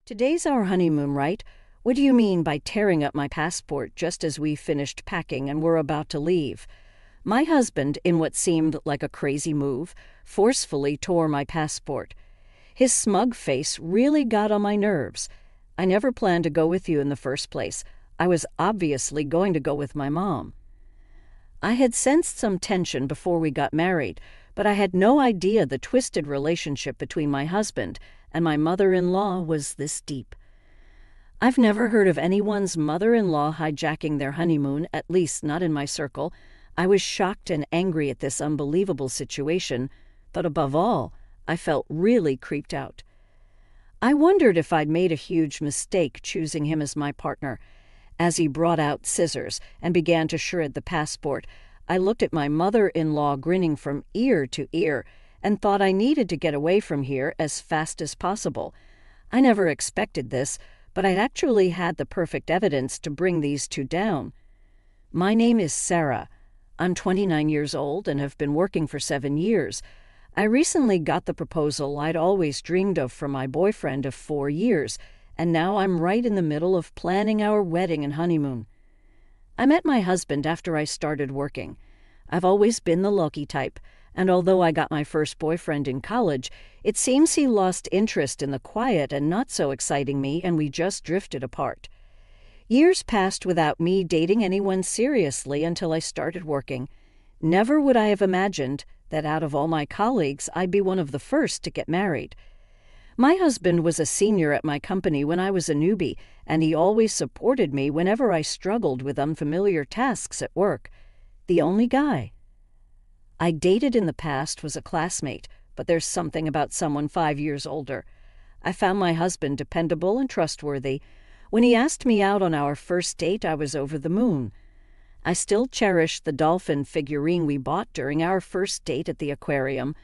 Today's our honeymoon, right? What do you mean by tearing up my passport just as we finished packing and were about to leave? My husband, in what seemed like a crazy move, forcefully tore my passport. His smug face really got on my nerves. I never planned to go with you in the first place. I was obviously going to go with my mom. I had sensed some tension before we got married, but I had no idea the twisted relationship between my husband and my mother-in-law was this deep. I've never heard of anyone's mother-in-law hijacking their honeymoon, at least not in my circle. I was shocked and angry at this unbelievable situation, but above all, I felt really creeped out. I wondered if I'd made a huge mistake choosing him as my partner. As he brought out scissors and began to shred the passport, I looked at my mother-in-law grinning from ear to ear and thought I needed to get away from here as fast as possible. I never expected this, but I'd actually had the perfect evidence to bring these two down. My name is Sarah. I'm 29 years old and have been working for 7 years. I recently got the proposal I'd always dreamed of from my boyfriend of 4 years, and now I'm right in the middle of planning our wedding and honeymoon. I met my husband after I started working. I've always been the lucky type, and although I got my first boyfriend in college, it seems he lost interest in the quiet and not so exciting me, and we just drifted apart. Years passed without me dating anyone seriously until I started working. Never would I have imagined that out of all my colleagues, I'd be one of the first to get married. My husband was a senior at my company when I was a newbie, and he always supported me whenever I struggled with unfamiliar tasks at work. The only guy I dated in the past was a classmate, but there's something about someone 5 years older. I found my husband dependable and trustworthy. When he asked me out on our first date, I was over the moon. I still cherish the dolphin figurine we bought during our first date at the aquarium.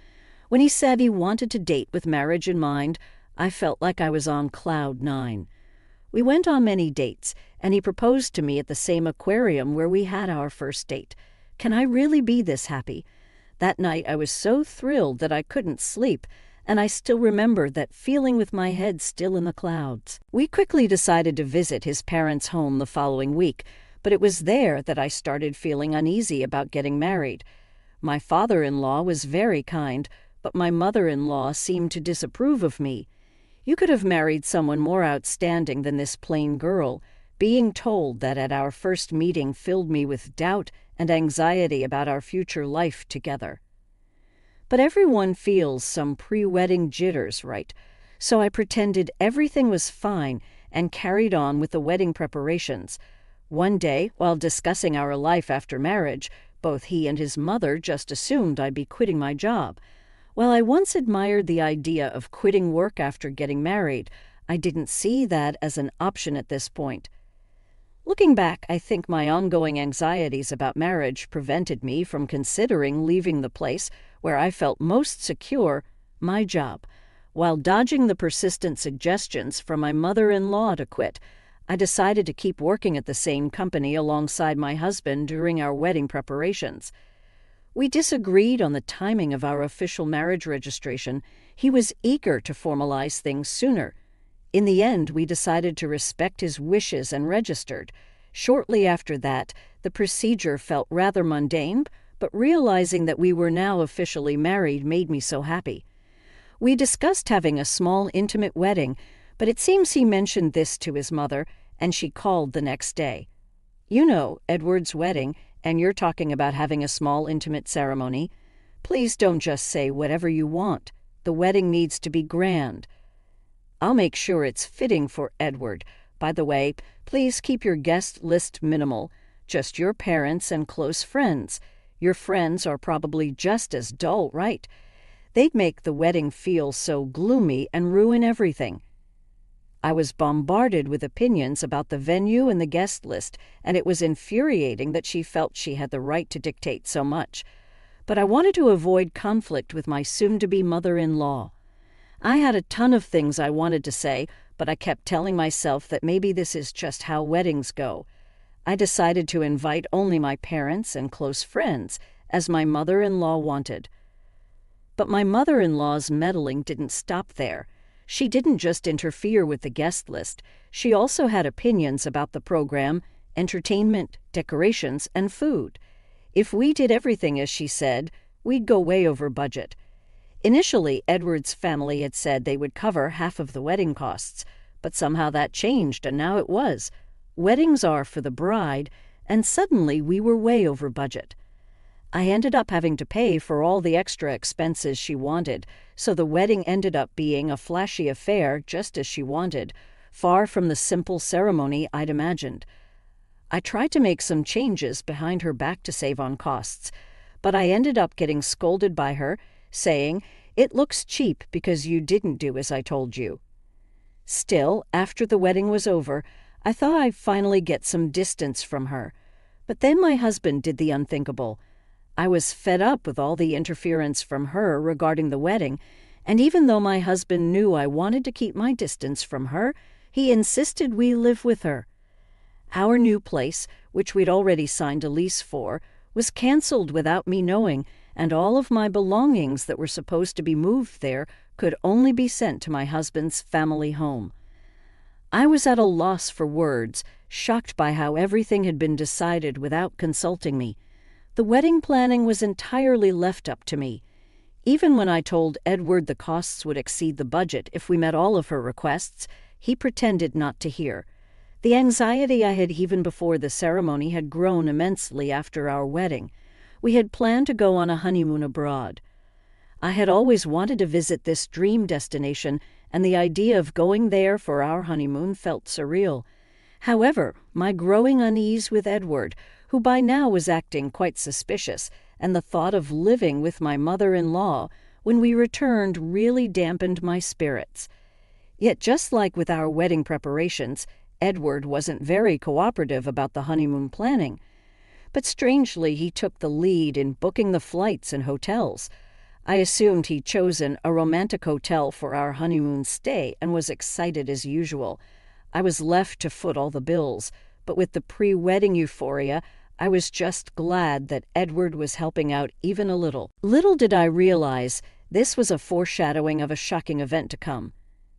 When he said he wanted to date with marriage in mind, I felt like I was on cloud 9. We went on many dates, and he proposed to me at the same aquarium where we had our first date. Can I really be this happy? That night I was so thrilled that I couldn't sleep, and I still remember that feeling with my head still in the clouds. We quickly decided to visit his parents' home the following week, but it was there that I started feeling uneasy about getting married. My father-in-law was very kind, but my mother-in-law seemed to disapprove of me. You could have married someone more outstanding than this plain girl. Being told that at our first meeting filled me with doubt and anxiety about our future life together. But everyone feels some pre-wedding jitters, right? So I pretended everything was fine and carried on with the wedding preparations. One day, while discussing our life after marriage, both he and his mother just assumed I'd be quitting my job. While I once admired the idea of quitting work after getting married, I didn't see that as an option at this point. Looking back, I think my ongoing anxieties about marriage prevented me from considering leaving the place where I felt most secure, my job. While dodging the persistent suggestions from my mother-in-law to quit, I decided to keep working at the same company alongside my husband during our wedding preparations. We disagreed on the timing of our official marriage registration. He was eager to formalize things sooner. In the end, we decided to respect his wishes and registered. Shortly after that, the procedure felt rather mundane, but realizing that we were now officially married made me so happy. We discussed having a small, intimate wedding, but it seems he mentioned this to his mother, and she called the next day. You know, Edward's wedding, and you're talking about having a small, intimate ceremony. Please don't just say whatever you want. The wedding needs to be grand. I'll make sure it's fitting for Edward. By the way, please keep your guest list minimal, just your parents and close friends. Your friends are probably just as dull, right? They'd make the wedding feel so gloomy and ruin everything. I was bombarded with opinions about the venue and the guest list, and it was infuriating that she felt she had the right to dictate so much. But I wanted to avoid conflict with my soon-to-be mother-in-law. I had a ton of things I wanted to say, but I kept telling myself that maybe this is just how weddings go. I decided to invite only my parents and close friends, as my mother-in-law wanted. But my mother-in-law's meddling didn't stop there. She didn't just interfere with the guest list, she also had opinions about the program, entertainment, decorations, and food. If we did everything as she said, we'd go way over budget. Initially, Edward's family had said they would cover half of the wedding costs, but somehow that changed, and now it was. Weddings are for the bride, and suddenly we were way over budget. I ended up having to pay for all the extra expenses she wanted, so the wedding ended up being a flashy affair just as she wanted, far from the simple ceremony I'd imagined. I tried to make some changes behind her back to save on costs, but I ended up getting scolded by her, saying, "It looks cheap because you didn't do as I told you." Still, after the wedding was over, I thought I'd finally get some distance from her. But then my husband did the unthinkable. I was fed up with all the interference from her regarding the wedding, and even though my husband knew I wanted to keep my distance from her, he insisted we live with her. Our new place, which we'd already signed a lease for, was canceled without me knowing, and all of my belongings that were supposed to be moved there could only be sent to my husband's family home. I was at a loss for words, shocked by how everything had been decided without consulting me. The wedding planning was entirely left up to me. Even when I told Edward the costs would exceed the budget if we met all of her requests, he pretended not to hear. The anxiety I had even before the ceremony had grown immensely after our wedding. We had planned to go on a honeymoon abroad. I had always wanted to visit this dream destination, and the idea of going there for our honeymoon felt surreal. However, my growing unease with Edward, who by now was acting quite suspicious, and the thought of living with my mother-in-law when we returned really dampened my spirits. Yet just like with our wedding preparations, Edward wasn't very cooperative about the honeymoon planning. But strangely, he took the lead in booking the flights and hotels. I assumed he'd chosen a romantic hotel for our honeymoon stay and was excited as usual. I was left to foot all the bills, but with the pre-wedding euphoria, I was just glad that Edward was helping out even a little. Little did I realize this was a foreshadowing of a shocking event to come.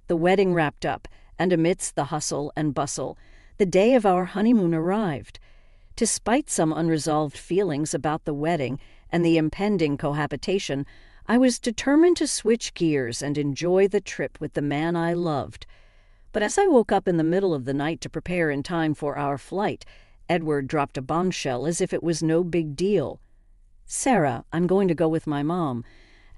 The wedding wrapped up, and amidst the hustle and bustle, the day of our honeymoon arrived. Despite some unresolved feelings about the wedding and the impending cohabitation, I was determined to switch gears and enjoy the trip with the man I loved. But as I woke up in the middle of the night to prepare in time for our flight, Edward dropped a bombshell as if it was no big deal. "Sarah, I'm going to go with my mom."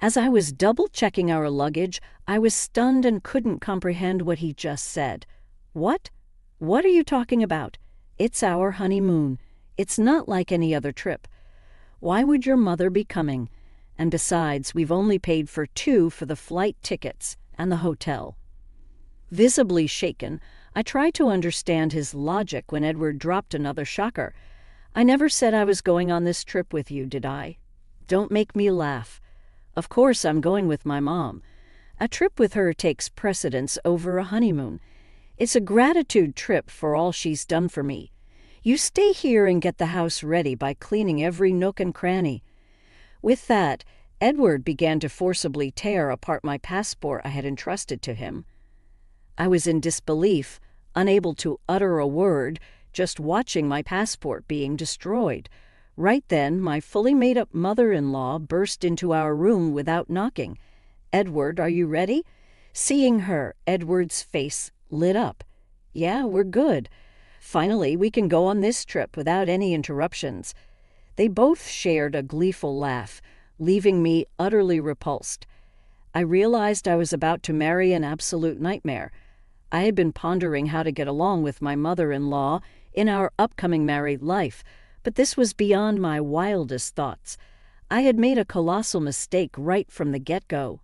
As I was double-checking our luggage, I was stunned and couldn't comprehend what he just said. "What? What are you talking about? It's our honeymoon. It's not like any other trip. Why would your mother be coming? And besides, we've only paid for 2 for the flight tickets and the hotel." Visibly shaken, I tried to understand his logic when Edward dropped another shocker. "I never said I was going on this trip with you, did I? Don't make me laugh. Of course I'm going with my mom. A trip with her takes precedence over a honeymoon. It's a gratitude trip for all she's done for me. You stay here and get the house ready by cleaning every nook and cranny." With that, Edward began to forcibly tear apart my passport I had entrusted to him. I was in disbelief, unable to utter a word, just watching my passport being destroyed. Right then, my fully made-up mother-in-law burst into our room without knocking. "Edward, are you ready?" Seeing her, Edward's face lit up. "Yeah, we're good. Finally, we can go on this trip without any interruptions." They both shared a gleeful laugh, leaving me utterly repulsed. I realized I was about to marry an absolute nightmare. I had been pondering how to get along with my mother-in-law in our upcoming married life, but this was beyond my wildest thoughts. I had made a colossal mistake right from the get-go.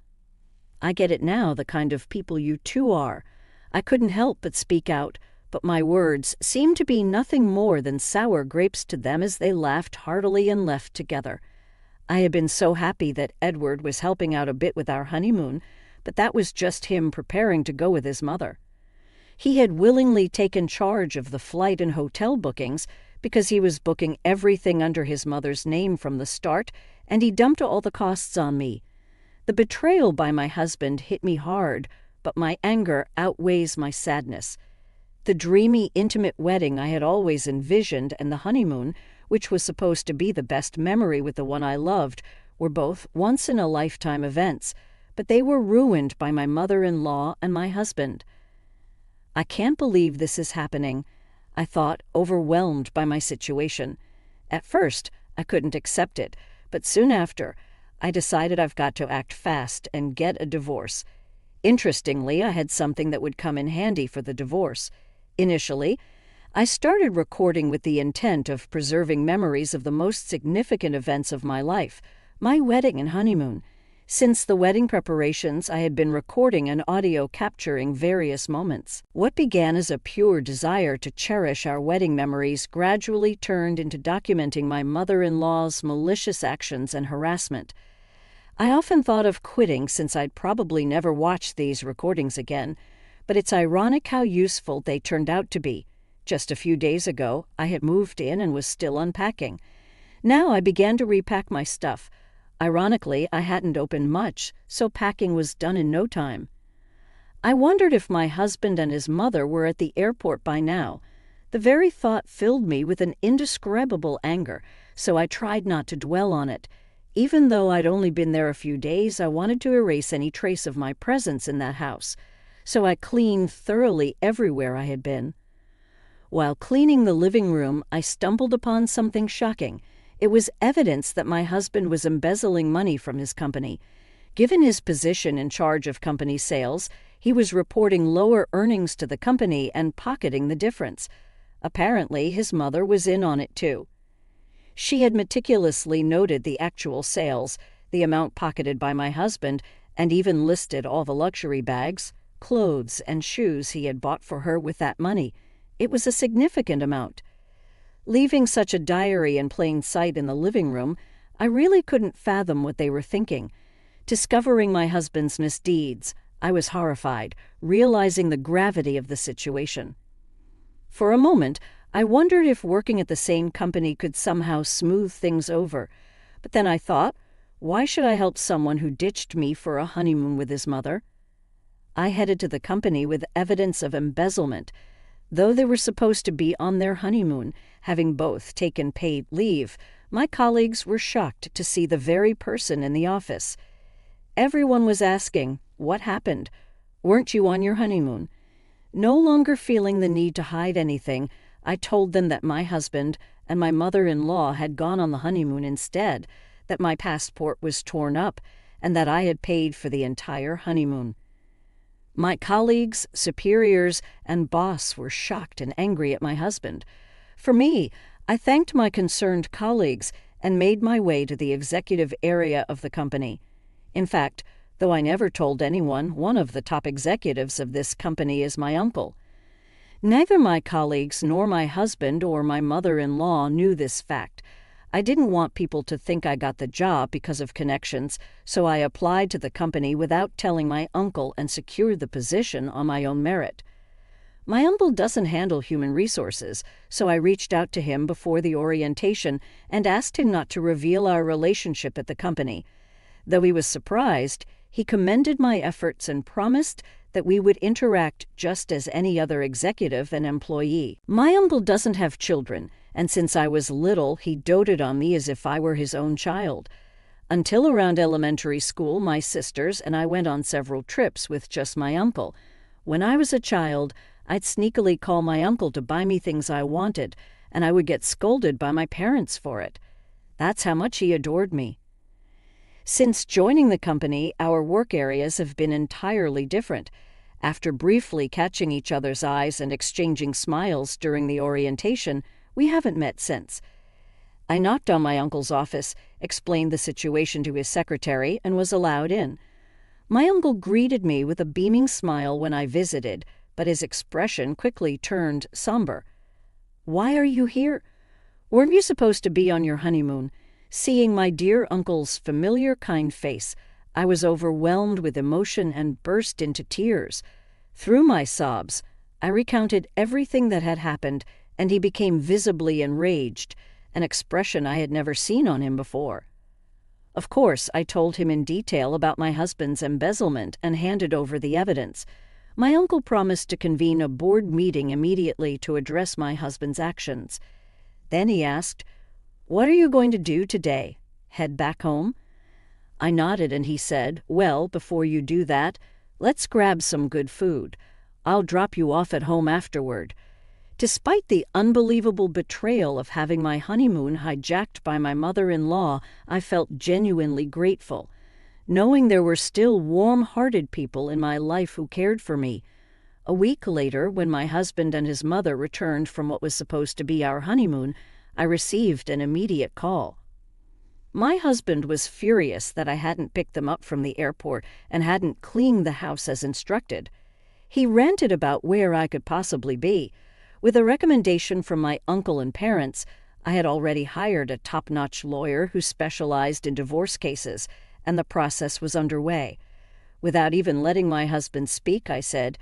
"I get it now, the kind of people you two are." I couldn't help but speak out, but my words seemed to be nothing more than sour grapes to them as they laughed heartily and left together. I had been so happy that Edward was helping out a bit with our honeymoon, but that was just him preparing to go with his mother. He had willingly taken charge of the flight and hotel bookings because he was booking everything under his mother's name from the start, and he dumped all the costs on me. The betrayal by my husband hit me hard, but my anger outweighs my sadness. The dreamy, intimate wedding I had always envisioned and the honeymoon, which was supposed to be the best memory with the one I loved, were both once-in-a-lifetime events, but they were ruined by my mother-in-law and my husband. I can't believe this is happening, I thought, overwhelmed by my situation. At first, I couldn't accept it, but soon after, I decided I've got to act fast and get a divorce. Interestingly, I had something that would come in handy for the divorce. Initially, I started recording with the intent of preserving memories of the most significant events of my life, my wedding and honeymoon. Since the wedding preparations, I had been recording and audio capturing various moments. What began as a pure desire to cherish our wedding memories gradually turned into documenting my mother-in-law's malicious actions and harassment. I often thought of quitting since I'd probably never watch these recordings again, but it's ironic how useful they turned out to be. Just a few days ago, I had moved in and was still unpacking. Now I began to repack my stuff. Ironically, I hadn't opened much, so packing was done in no time. I wondered if my husband and his mother were at the airport by now. The very thought filled me with an indescribable anger, so I tried not to dwell on it. Even though I'd only been there a few days, I wanted to erase any trace of my presence in that house, so I cleaned thoroughly everywhere I had been. While cleaning the living room, I stumbled upon something shocking. It was evidence that my husband was embezzling money from his company. Given his position in charge of company sales, he was reporting lower earnings to the company and pocketing the difference. Apparently, his mother was in on it too. She had meticulously noted the actual sales, the amount pocketed by my husband, and even listed all the luxury bags, clothes, and shoes he had bought for her with that money. It was a significant amount. Leaving such a diary in plain sight in the living room, I really couldn't fathom what they were thinking. Discovering my husband's misdeeds, I was horrified, realizing the gravity of the situation. For a moment, I wondered if working at the same company could somehow smooth things over. But then I thought, why should I help someone who ditched me for a honeymoon with his mother? I headed to the company with evidence of embezzlement. Though they were supposed to be on their honeymoon, having both taken paid leave, my colleagues were shocked to see the very person in the office. Everyone was asking, "What happened? Weren't you on your honeymoon?" No longer feeling the need to hide anything, I told them that my husband and my mother-in-law had gone on the honeymoon instead, that my passport was torn up, and that I had paid for the entire honeymoon. My colleagues, superiors, and boss were shocked and angry at my husband. For me, I thanked my concerned colleagues and made my way to the executive area of the company. In fact, though I never told anyone, one of the top executives of this company is my uncle. Neither my colleagues nor my husband or my mother-in-law knew this fact. I didn't want people to think I got the job because of connections, so I applied to the company without telling my uncle and secured the position on my own merit. My uncle doesn't handle human resources, so I reached out to him before the orientation and asked him not to reveal our relationship at the company. Though he was surprised, he commended my efforts and promised that we would interact just as any other executive and employee. My uncle doesn't have children, and since I was little, he doted on me as if I were his own child. Until around elementary school, my sisters and I went on several trips with just my uncle. When I was a child, I'd sneakily call my uncle to buy me things I wanted, and I would get scolded by my parents for it. That's how much he adored me. Since joining the company, our work areas have been entirely different. After briefly catching each other's eyes and exchanging smiles during the orientation, we haven't met since. I knocked on my uncle's office, explained the situation to his secretary, and was allowed in. My uncle greeted me with a beaming smile when I visited, but his expression quickly turned somber. "Why are you here? Weren't you supposed to be on your honeymoon?" Seeing my dear uncle's familiar kind face, I was overwhelmed with emotion and burst into tears. Through my sobs, I recounted everything that had happened, and he became visibly enraged, an expression I had never seen on him before. Of course, I told him in detail about my husband's embezzlement and handed over the evidence. My uncle promised to convene a board meeting immediately to address my husband's actions. Then he asked, "What are you going to do today? Head back home?" I nodded and he said, "Well, before you do that, let's grab some good food. I'll drop you off at home afterward." Despite the unbelievable betrayal of having my honeymoon hijacked by my mother-in-law, I felt genuinely grateful. Knowing there were still warm-hearted people in my life who cared for me. A week later, when my husband and his mother returned from what was supposed to be our honeymoon, I received an immediate call. My husband was furious that I hadn't picked them up from the airport and hadn't cleaned the house as instructed. He ranted about where I could possibly be. With a recommendation from my uncle and parents, I had already hired a top-notch lawyer who specialized in divorce cases, and the process was underway. Without even letting my husband speak, I said,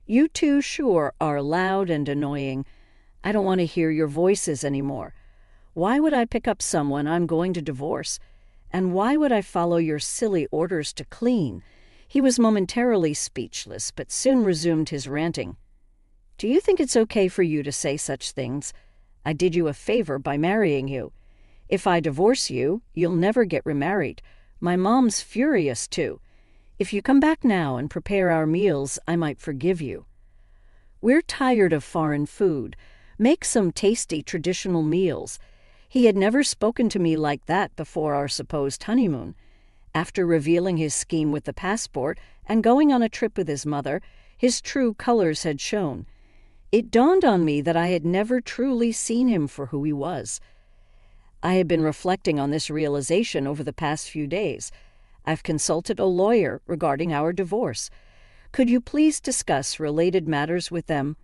"You two sure are loud and annoying. I don't want to hear your voices anymore. Why would I pick up someone I'm going to divorce? And why would I follow your silly orders to clean?" He was momentarily speechless, but soon resumed his ranting. "Do you think it's okay for you to say such things? I did you a favor by marrying you. If I divorce you, you'll never get remarried. My mom's furious, too. If you come back now and prepare our meals, I might forgive you. We're tired of foreign food. Make some tasty traditional meals." He had never spoken to me like that before our supposed honeymoon. After revealing his scheme with the passport and going on a trip with his mother, his true colors had shown. It dawned on me that I had never truly seen him for who he was. I had been reflecting on this realization over the past few days. I've consulted a lawyer regarding our divorce. Could you please discuss related matters with them?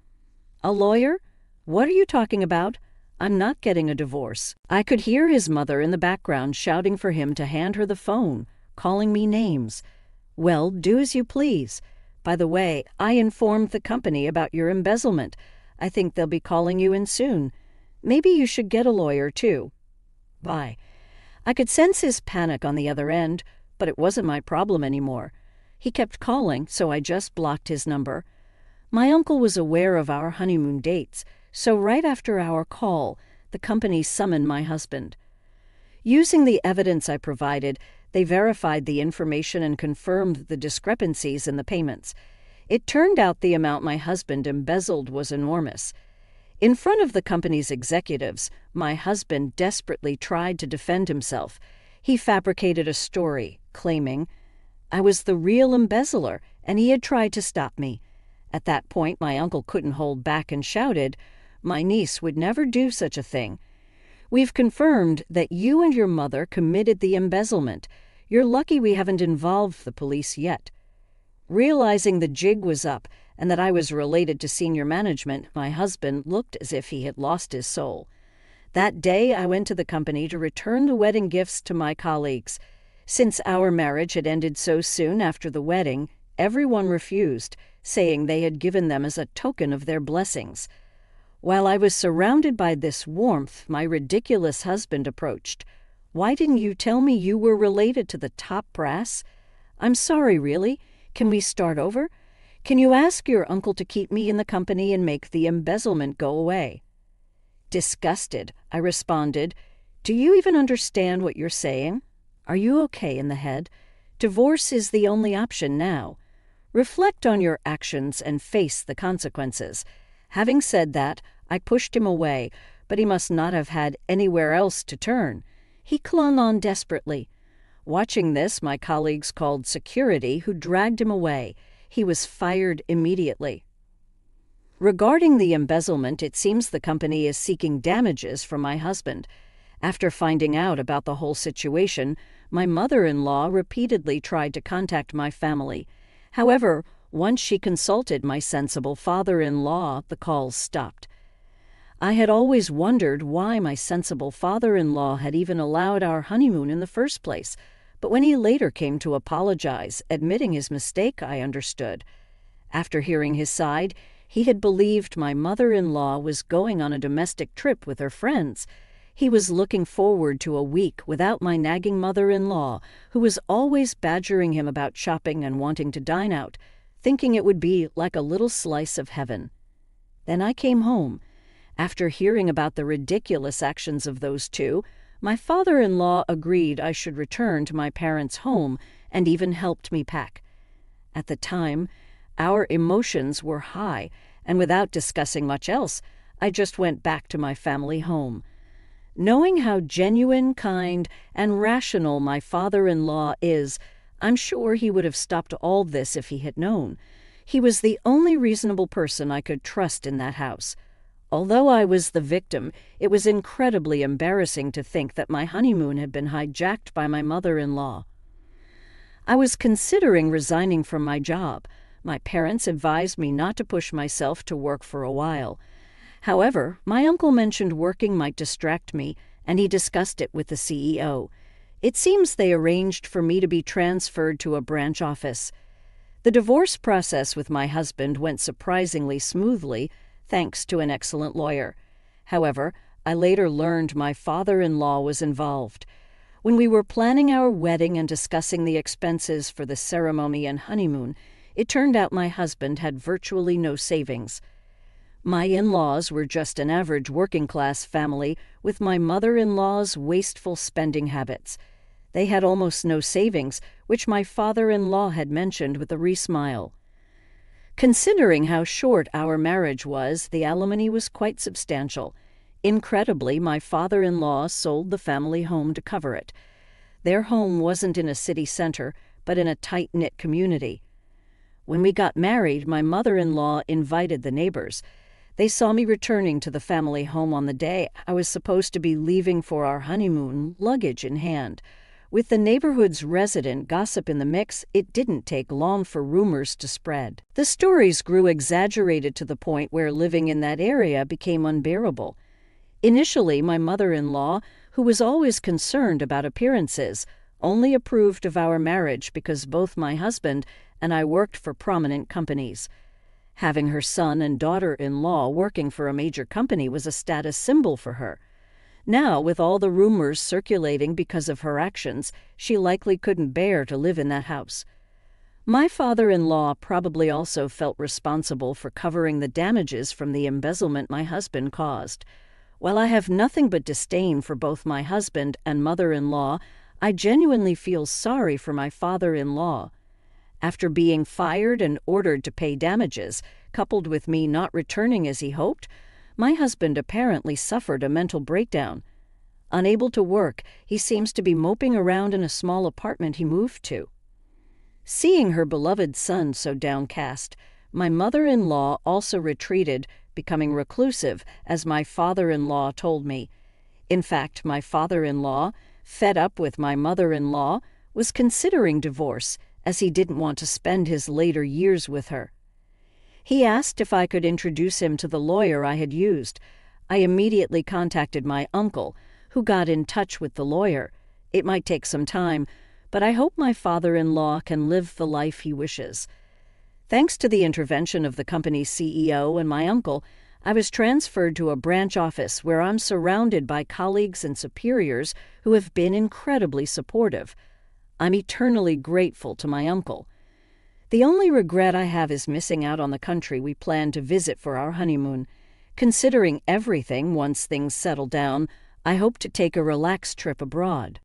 A lawyer? What are you talking about? I'm not getting a divorce. I could hear his mother in the background shouting for him to hand her the phone, calling me names. Well, do as you please. By the way, I informed the company about your embezzlement. I think they'll be calling you in soon. Maybe you should get a lawyer, too. Bye. I could sense his panic on the other end, but it wasn't my problem anymore. He kept calling, so I just blocked his number. My uncle was aware of our honeymoon dates, so right after our call, the company summoned my husband. Using the evidence I provided, they verified the information and confirmed the discrepancies in the payments. It turned out the amount my husband embezzled was enormous. In front of the company's executives, my husband desperately tried to defend himself. He fabricated a story, claiming, "I was the real embezzler, and he had tried to stop me." At that point, my uncle couldn't hold back and shouted, "My niece would never do such a thing. We've confirmed that you and your mother committed the embezzlement. You're lucky we haven't involved the police yet." Realizing the jig was up and that I was related to senior management, my husband looked as if he had lost his soul. That day, I went to the company to return the wedding gifts to my colleagues. Since our marriage had ended so soon after the wedding, everyone refused, saying they had given them as a token of their blessings. While I was surrounded by this warmth, my ridiculous husband approached. "Why didn't you tell me you were related to the top brass? I'm sorry, really. Can we start over? Can you ask your uncle to keep me in the company and make the embezzlement go away?" Disgusted, I responded, "Do you even understand what you're saying? Are you okay in the head? Divorce is the only option now. Reflect on your actions and face the consequences." Having said that, I pushed him away, but he must not have had anywhere else to turn. He clung on desperately. Watching this, my colleagues called security, who dragged him away. He was fired immediately. Regarding the embezzlement, it seems the company is seeking damages from my husband. After finding out about the whole situation, my mother-in-law repeatedly tried to contact my family. However, once she consulted my sensible father-in-law, the calls stopped. I had always wondered why my sensible father-in-law had even allowed our honeymoon in the first place, but when he later came to apologize, admitting his mistake, I understood. After hearing his side, he had believed my mother-in-law was going on a domestic trip with her friends. He was looking forward to a week without my nagging mother-in-law, who was always badgering him about shopping and wanting to dine out, thinking it would be like a little slice of heaven. Then I came home. After hearing about the ridiculous actions of those two, my father-in-law agreed I should return to my parents' home and even helped me pack. At the time, our emotions were high, and without discussing much else, I just went back to my family home. Knowing how genuine, kind, and rational my father-in-law is, I'm sure he would have stopped all this if he had known. He was the only reasonable person I could trust in that house. Although I was the victim, it was incredibly embarrassing to think that my honeymoon had been hijacked by my mother-in-law. I was considering resigning from my job. My parents advised me not to push myself to work for a while. However, my uncle mentioned working might distract me, and he discussed it with the CEO. It seems they arranged for me to be transferred to a branch office. The divorce process with my husband went surprisingly smoothly, thanks to an excellent lawyer. However, I later learned my father-in-law was involved. When we were planning our wedding and discussing the expenses for the ceremony and honeymoon, it turned out my husband had virtually no savings. My in-laws were just an average working-class family with my mother-in-law's wasteful spending habits. They had almost no savings, which my father-in-law had mentioned with a re-smile. Considering how short our marriage was, the alimony was quite substantial. Incredibly, my father-in-law sold the family home to cover it. Their home wasn't in a city center, but in a tight-knit community. When we got married, my mother-in-law invited the neighbors. They saw me returning to the family home on the day I was supposed to be leaving for our honeymoon, luggage in hand. With the neighborhood's resident gossip in the mix, it didn't take long for rumors to spread. The stories grew exaggerated to the point where living in that area became unbearable. Initially, my mother-in-law, who was always concerned about appearances, only approved of our marriage because both my husband and I worked for prominent companies. Having her son and daughter-in-law working for a major company was a status symbol for her. Now, with all the rumors circulating because of her actions, she likely couldn't bear to live in that house. My father-in-law probably also felt responsible for covering the damages from the embezzlement my husband caused. While I have nothing but disdain for both my husband and mother-in-law, I genuinely feel sorry for my father-in-law. After being fired and ordered to pay damages, coupled with me not returning as he hoped, my husband apparently suffered a mental breakdown. Unable to work, he seems to be moping around in a small apartment he moved to. Seeing her beloved son so downcast, my mother-in-law also retreated, becoming reclusive, as my father-in-law told me. In fact, my father-in-law, fed up with my mother-in-law, was considering divorce, as he didn't want to spend his later years with her. He asked if I could introduce him to the lawyer I had used. I immediately contacted my uncle, who got in touch with the lawyer. It might take some time, but I hope my father-in-law can live the life he wishes. Thanks to the intervention of the company's CEO and my uncle, I was transferred to a branch office where I'm surrounded by colleagues and superiors who have been incredibly supportive. I'm eternally grateful to my uncle. The only regret I have is missing out on the country we planned to visit for our honeymoon. Considering everything once things settle down, I hope to take a relaxed trip abroad.